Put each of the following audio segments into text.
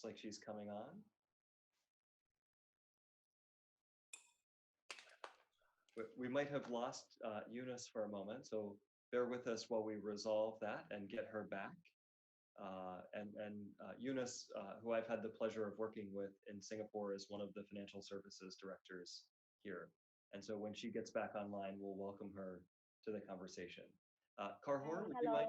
Looks like she's coming on. We might have lost Eunice for a moment, so bear with us while we resolve that and get her back. Eunice, who I've had the pleasure of working with in Singapore, is one of the financial services directors here. And so when she gets back online, we'll welcome her to the conversation. Karhor, would you mind?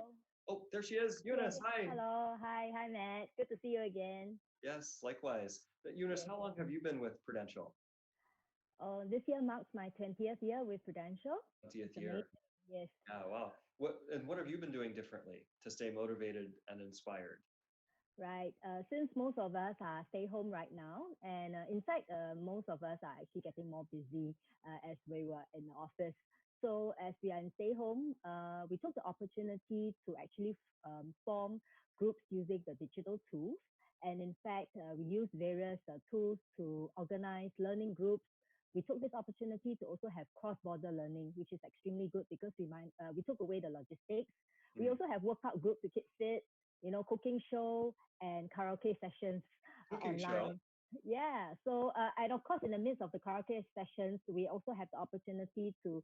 Oh, there she is. Eunice, hi. Hello, hi, Matt. Good to see you again. Yes, likewise. Eunice, how long have you been with Prudential? This year marks my 20th year with Prudential. 20th year. Yes. Oh, wow. What have you been doing differently to stay motivated and inspired? Right. Since most of us are stay home right now, and in fact, most of us are actually getting more busy as we were in the office. So as we are in stay home, we took the opportunity to actually form groups using the digital tools. And in fact, we use various tools to organize learning groups. We took this opportunity to also have cross-border learning, which is extremely good because we took away the logistics. We also have workout groups to keep fit, cooking show and karaoke sessions Cooking online. Show. Yeah. So, and of course, in the midst of the karaoke sessions, we also have the opportunity to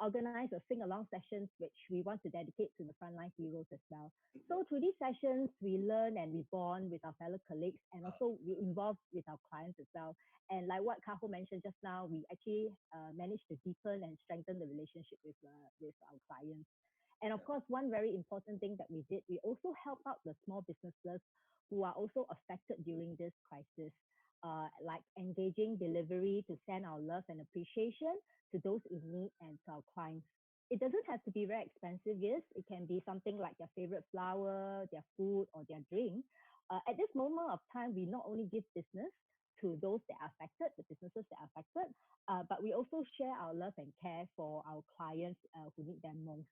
organize a sing-along sessions, which we want to dedicate to the frontline heroes as well. So through these sessions, we learn and we bond with our fellow colleagues, and also we involve with our clients as well. And like what Kaho mentioned just now, we actually managed to deepen and strengthen the relationship with our clients. And of course, one very important thing that we did, we also helped out the small businesses who are also affected during this crisis, like engaging delivery to send our love and appreciation to those in need and to our clients. It doesn't have to be very expensive gifts. It can be something like their favorite flower, their food, or their drink. At this moment of time, we not only give business to those that are affected, the businesses that are affected, but we also share our love and care for our clients who need them most.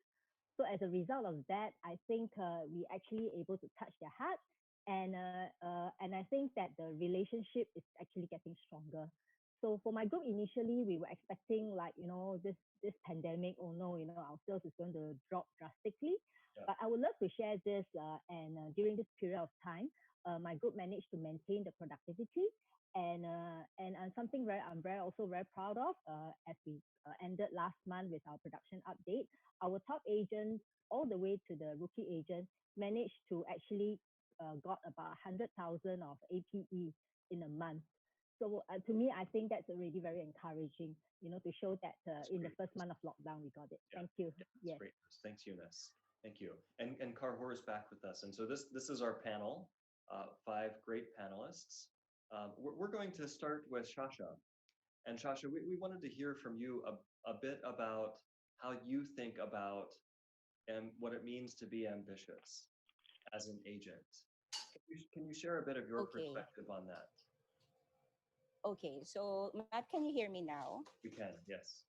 So as a result of that, I think we actually able to touch their heart, and I think that the relationship is actually getting stronger. So for my group, initially we were expecting like this pandemic, oh no, our sales is going to drop drastically. Yeah. But I would love to share this, and during this period of time, my group managed to maintain the productivity, and something I'm also very proud of, as we ended last month with our production update. Our top agents, all the way to the rookie agent, managed to actually got about 100,000 of APE in a month. So to me, I think that's already very encouraging, to show that in the first month of lockdown, we got it. Yeah. Thank you. Yeah, that's great. Thanks, Eunice. Thank you. And Karhor is back with us. And so this is our panel, 5 great panelists. We're going to start with Shasha. And Shasha, we wanted to hear from you a bit about how you think about and what it means to be ambitious as an agent. Can you share a bit of your perspective on that? Okay, so Matt, can you hear me now? We can, yes.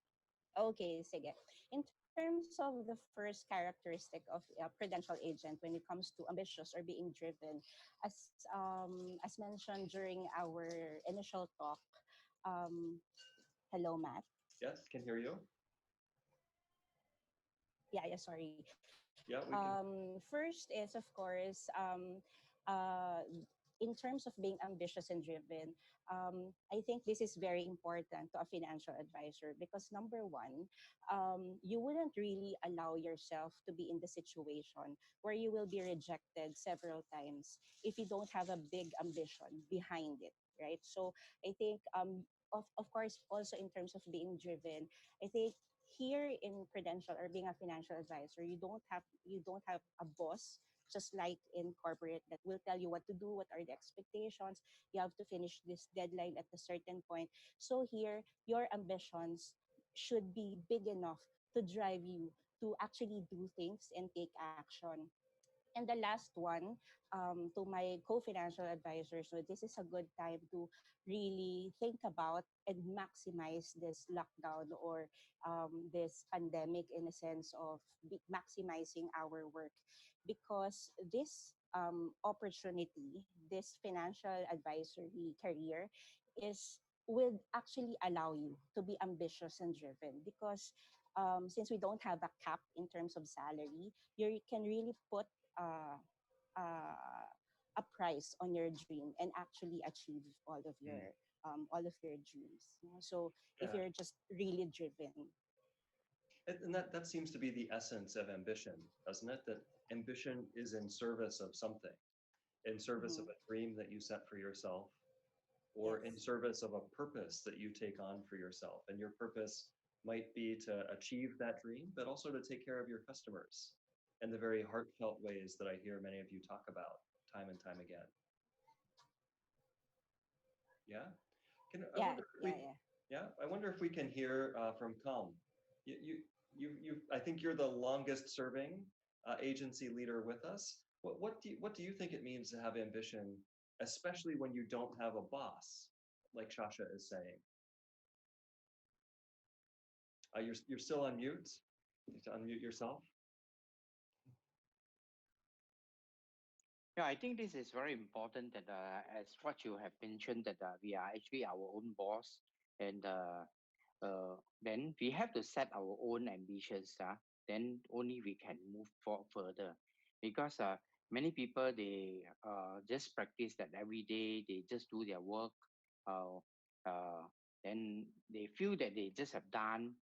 Okay, sige. In terms of the first characteristic of a Prudential agent when it comes to ambitious or being driven, as mentioned during our initial talk, hello, Matt. Yes, can hear you. Yeah, sorry. Yeah, we can. First is, of course, in terms of being ambitious and driven, I think this is very important to a financial advisor because number one, you wouldn't really allow yourself to be in the situation where you will be rejected several times if you don't have a big ambition behind it, right? So I think, of course, also in terms of being driven, I think here in Prudential or being a financial advisor, you don't have a boss just like in corporate that will tell you what to do, what are the expectations. You have to finish this deadline at a certain point. So here, your ambitions should be big enough to drive you to actually do things and take action. And the last one, to my co-financial advisors, so this is a good time to really think about and maximize this lockdown or this pandemic in a sense of maximizing our work. Because this opportunity, this financial advisory career will actually allow you to be ambitious and driven because since we don't have a cap in terms of salary, you can really put uh, a price on your dream and actually achieve all of your dreams. So if Yeah. you're just really driven. And that seems to be the essence of ambition, doesn't it? That ambition is in service of something, in service of Mhm. a dream that you set for yourself, or in Yes. service of a purpose that you take on for yourself. And your purpose might be to achieve that dream, but also to take care of your customers in the very heartfelt ways that I hear many of you talk about time and time again. Yeah. I Yeah, wonder if yeah, we, yeah. yeah, I wonder if we can hear from Calm. You, you, I think you're the longest serving agency leader with us. What do you think it means to have ambition, especially when you don't have a boss, like Shasha is saying? You're still on mute. You have to unmute yourself. Yeah, I think this is very important that as what you have mentioned that we are actually our own boss, and then we have to set our own ambitions. Then only we can move further, because many people they just practice that every day. They just do their work. Uh, uh, then they feel that they just have done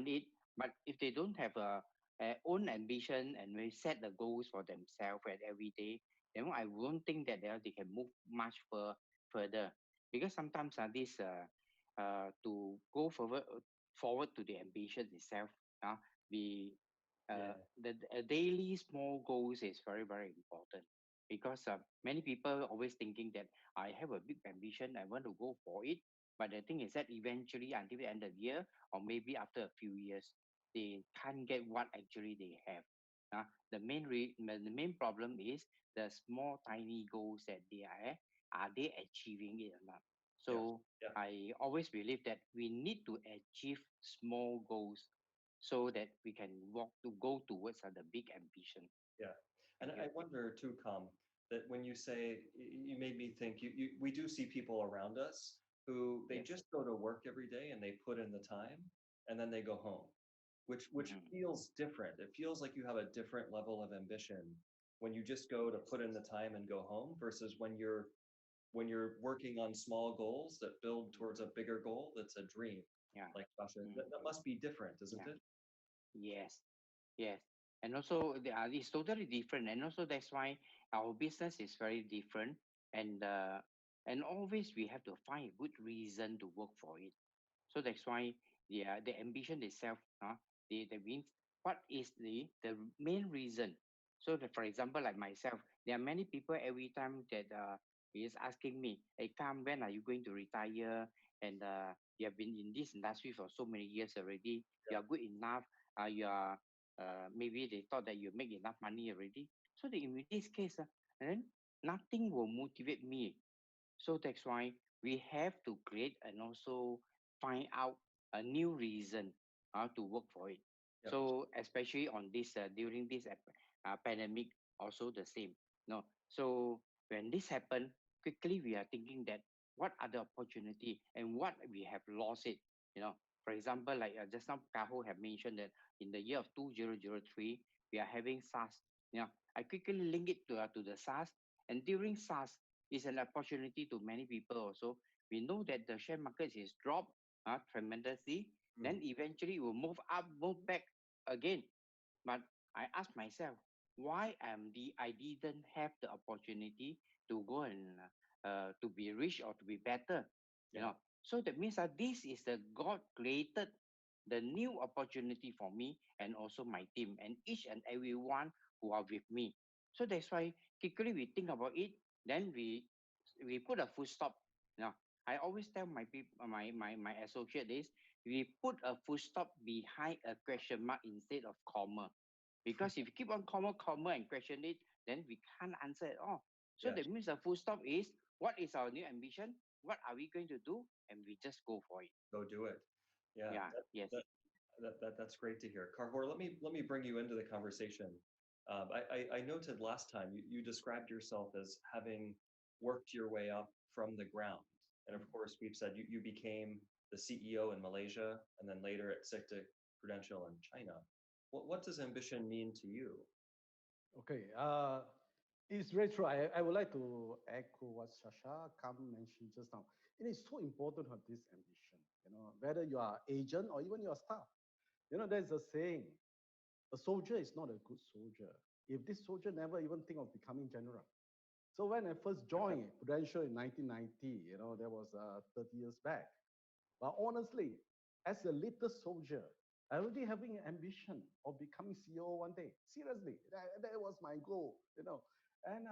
it. But if they don't have a own ambition and we set the goals for themselves at every day, then I won't think that they can move much further, because sometimes this to go forward to the ambition itself, uh, we Yeah. the daily small goals is very important, because many people always thinking that I have a big ambition, I want to go for it, but the thing is that eventually until the end of the year or maybe after a few years they can't get what actually they have. The main problem is the small tiny goals that they are they achieving it or not. Yeah. So Yeah. I always believe that we need to achieve small goals so that we can go towards the big ambition. Yeah. And Thank you. I wonder too, Kam, that when you say, you made me think, we do see people around us who they Yes. just go to work every day and they put in the time and then they go home, which Mhm. feels different. It feels like you have a different level of ambition when you just go to put in the time and go home versus when you're working on small goals that build towards a bigger goal that's a dream. Yeah. Like Sasha, Mm. that must be different, isn't Yeah. it? Yes. Yes. And also it's totally different. And also that's why our business is very different. And always we have to find a good reason to work for it. So that's why the ambition itself, that means what is the main reason. So that, for example, like myself, there are many people every time that is asking me, hey, Kam, when are you going to retire? And you have been in this industry for so many years already. You are good enough. You are maybe they thought that you make enough money already. So that in this case, and then nothing will motivate me. So that's why we have to create and also find out a new reason to work for it. Yep. So especially on this during this pandemic, also the same. No, so when this happened, quickly we are thinking that what are the opportunity and what we have lost it. For example, like just now Kaho have mentioned that in the year of 2003, we are having SARS. I quickly link it to the SARS, and during SARS, is an opportunity to many people also. We know that the share market is dropped tremendously. Mm. Then eventually it will move up, move back again. But I ask myself, why I didn't have the opportunity to go and to be rich or to be better, you Yeah. know. So that means that this is the God created the new opportunity for me and also my team and each and everyone who are with me. So that's why quickly we think about it, then we put a full stop. I always tell my people, my associate is we put a full stop behind a question mark instead of comma, because if you keep on comma and question it, then we can't answer at all. So Yes. that means the full stop is what is our new ambition? What are we going to do? And we just go for it. Go do it. Yeah. Yeah. Yes. That's great to hear. Karhor, let me bring you into the conversation. I noted last time you described yourself as having worked your way up from the ground. And of course, we've said you became the CEO in Malaysia and then later at Sictic Prudential in China. What does ambition mean to you? Okay. It's very true. I would like to echo what Shasha Kam mentioned just now. It is so important to have this ambition, whether you are agent or even your staff. There's a saying, a soldier is not a good soldier if this soldier never even think of becoming general. So when I first joined Prudential in 1990, that was 30 years back. But honestly, as a little soldier, I already having an ambition of becoming CEO one day. Seriously, that was my goal. And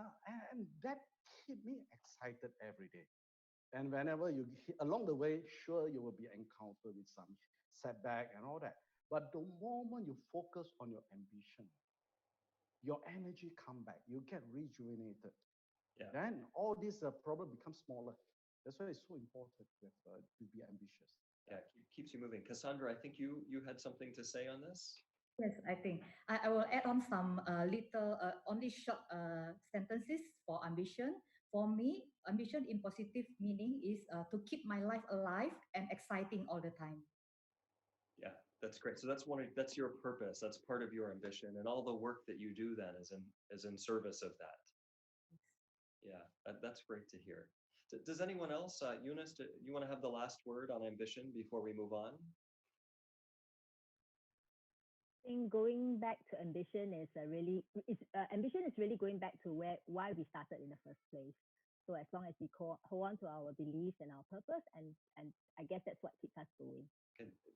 that keep me excited every day. And whenever along the way, sure, you will be encountered with some setback and all that. But the moment you focus on your ambition, your energy come back, you get rejuvenated. Yeah. Then all these problem becomes smaller. That's why it's so important to be ambitious. Yeah, keeps you moving. Cassandra, I think you had something to say on this. Yes, I think I will add on some little, only short sentences for ambition. For me, ambition in positive meaning is to keep my life alive and exciting all the time. Yeah, that's great. So that's your purpose. That's part of your ambition, and all the work that you do then is in service of that. Yeah, that's great to hear. Does anyone else, Eunice, do you want to have the last word on ambition before we move on? I think going back to ambition is ambition is really going back to why we started in the first place. So as long as we hold on to our beliefs and our purpose, and I guess that's what keeps us going.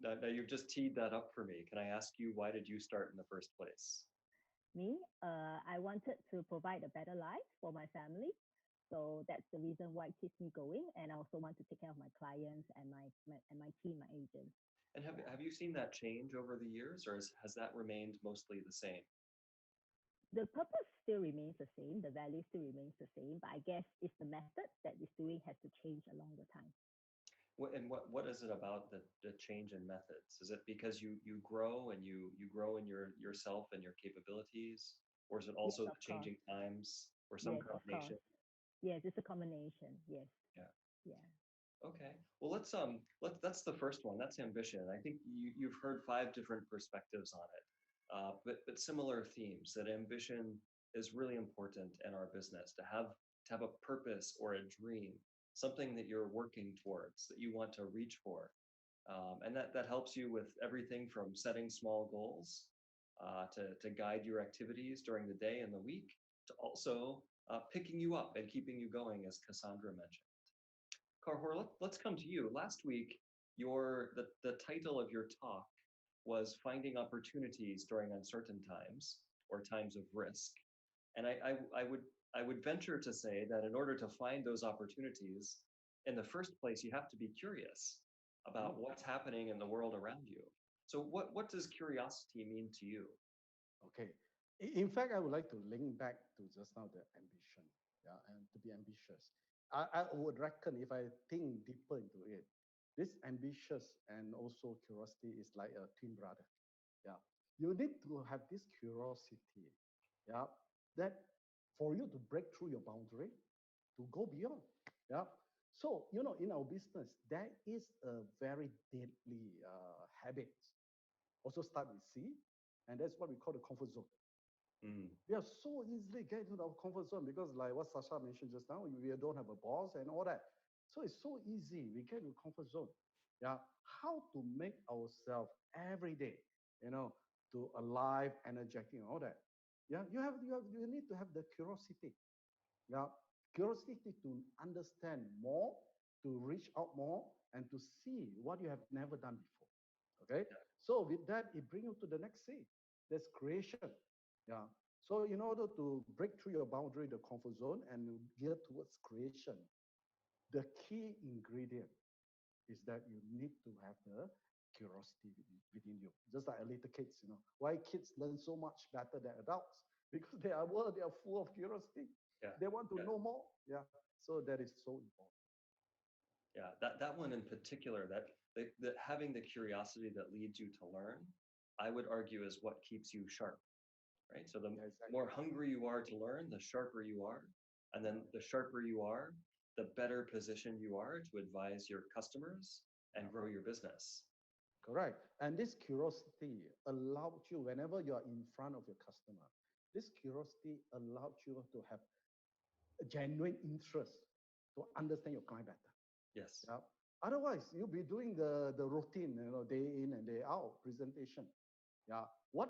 Now you've just teed that up for me. Can I ask you, why did you start in the first place? Me, I wanted to provide a better life for my family. So that's the reason why it keeps me going. And I also want to take care of my clients and my team, my agents. And have you seen that change over the years, or has that remained mostly the same? The purpose still remains the same, the value still remains the same, but I guess it's the method that it's doing has to change along the time. What is it about the change in methods? Is it because you grow and you grow in yourself and your capabilities, or is it also Yes, the changing times, or some yes, combination? Yes, it's a combination. Yes. Yeah. Yeah. Okay. Well, that's the first one. That's ambition. I think you've heard 5 different perspectives on it, but similar themes. That ambition is really important in our business, to have a purpose or a dream, something that you're working towards, that you want to reach for, and that helps you with everything from setting small goals to guide your activities during the day and the week, to also picking you up and keeping you going, as Cassandra mentioned. Karhor, let's come to you. Last week, the title of your talk was Finding Opportunities During Uncertain Times, or Times of Risk. And I would venture to say that in order to find those opportunities, in the first place, you have to be curious about what's happening in the world around you. So what does curiosity mean to you? Okay. In fact, I would like to link back to just now the ambition, and to be ambitious. I would reckon, if I think deeper into it, this ambitious and also curiosity is like a twin brother. Yeah. You need to have this curiosity, that for you to break through your boundary, to go beyond. Yeah. So, in our business, there is a very deadly habit. Also start with C, and that's what we call the comfort zone. We are so easily get into our comfort zone because, like what Sasha mentioned just now, we don't have a boss and all that. So it's so easy. We get into comfort zone. Yeah. How to make ourselves every day, to alive, energetic, and all that. Yeah. You need to have the curiosity. Yeah. Curiosity to understand more, to reach out more, and to see what you have never done before. Okay. So with that, it brings you to the next C. That's creation. Yeah. So in order to break through your boundary, the comfort zone, and gear towards creation, the key ingredient is that you need to have the curiosity within you. Just like little kids, why kids learn so much better than adults? Because they are full of curiosity. Yeah. They want to know more. Yeah. So that is so important. Yeah, that one in particular, that having the curiosity that leads you to learn, I would argue, is what keeps you sharp, right? So the more hungry you are to learn, the sharper you are. And then the sharper you are, the better position you are to advise your customers and grow your business. Correct. And this curiosity allows you, whenever you're in front of your customer, This curiosity allowed you to have a genuine interest to understand your client better. Yes. Yeah. Otherwise, you'll be doing the routine, day in and day out presentation. Yeah. What